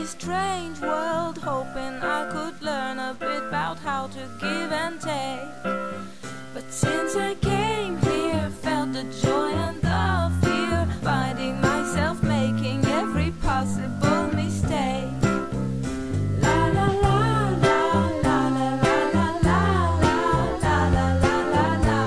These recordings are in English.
this strange world, hoping I could learn a bit about how to give and take. But since I came here, felt the joy and the fear, finding myself making every possible mistake. La la la la la la la la la la la la la la la la.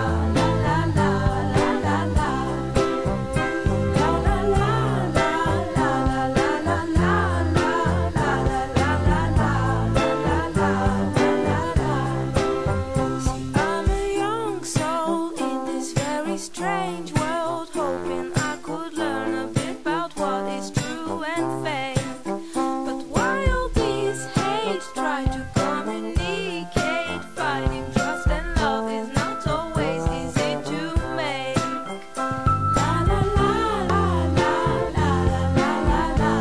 Strange world, hoping I could learn a bit about what is true and fake. But while these hate try to communicate, finding trust and love is not always easy to make. La la la la la la la la la la la la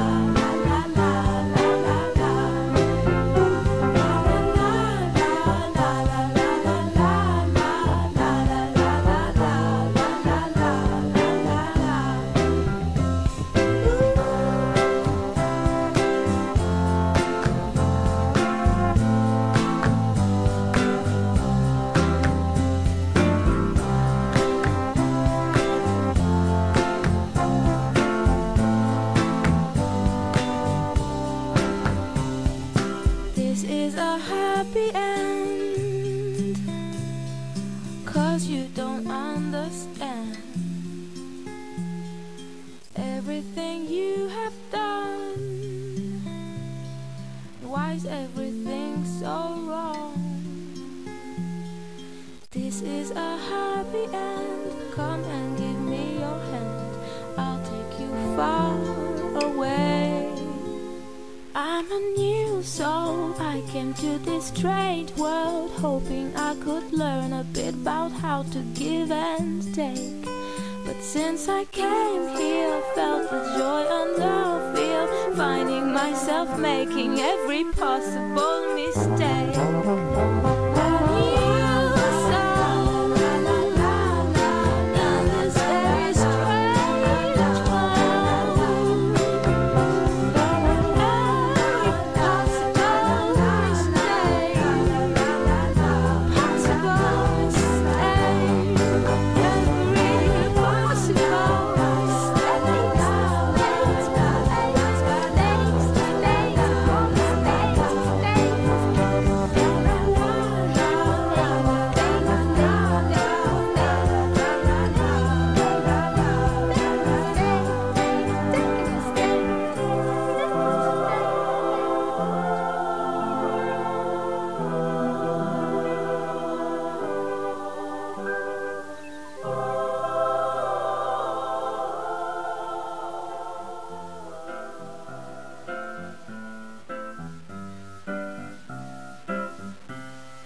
This is a happy end, 'cause you don't understand everything you have done. Why is everything so wrong? This is a happy end. Come and give me your hand, I'll take you far away. I'm a new soul, I came to this strange world, hoping I could learn a bit about how to give and take. But since I came here, felt the joy and the fear, finding myself making every possible mistake. A new soul, in this very strange world.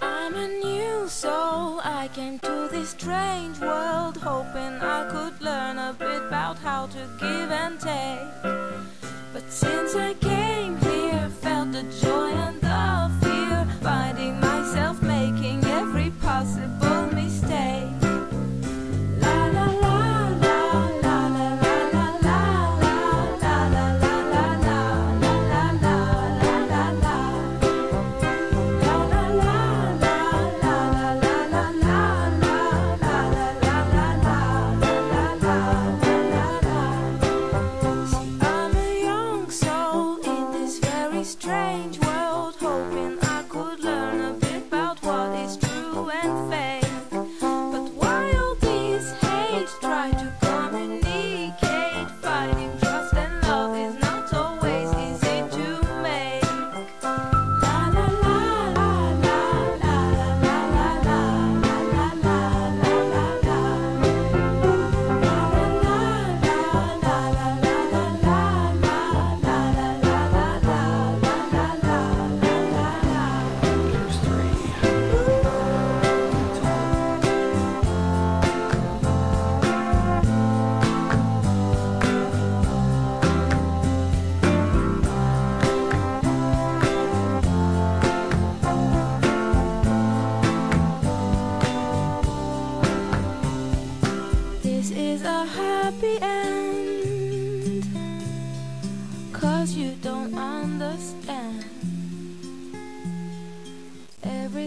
I'm a new soul, I came to this strange world, hoping I could learn a bit about how to give and take. But since I came here, felt the joy and the fear, finding myself making every possible mistake. La la la la la la la la la la la la la la. Strange world.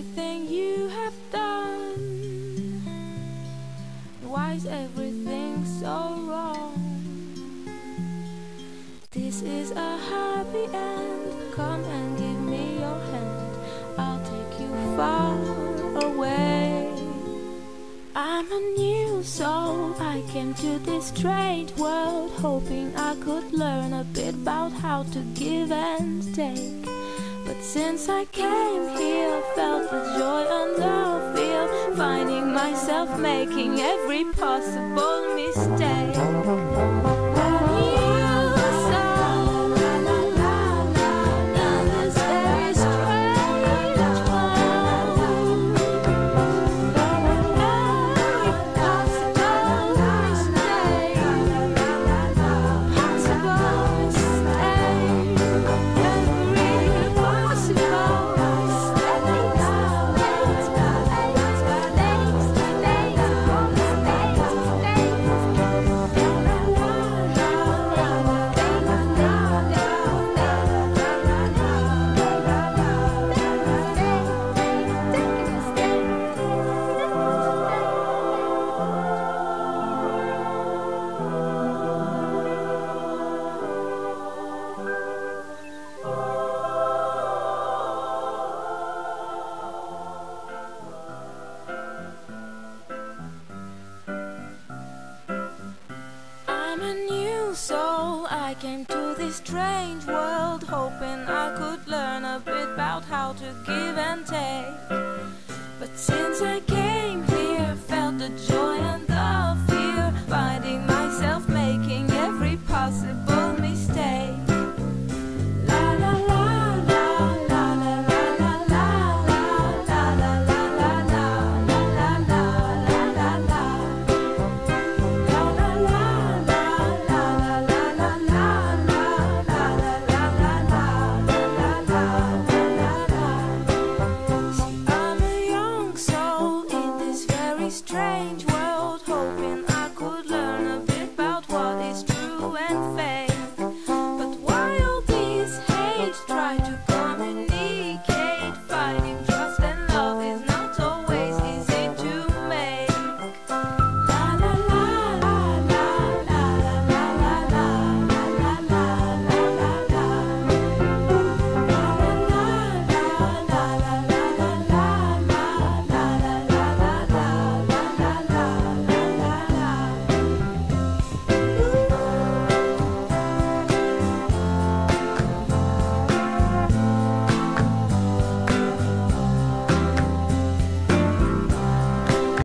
everything you have done? Why is everything so wrong? This is a happy end. Come and give me your hand. I'll take you far away. I'm a new soul. I came to this strange world hoping I could learn a bit about how to give and take. But since I came here, I felt the joy and the fear, finding myself making every possible mistake. I'm a new soul. I came to this strange world hoping I could learn a bit about how to give and take. But since I came here, I felt the joy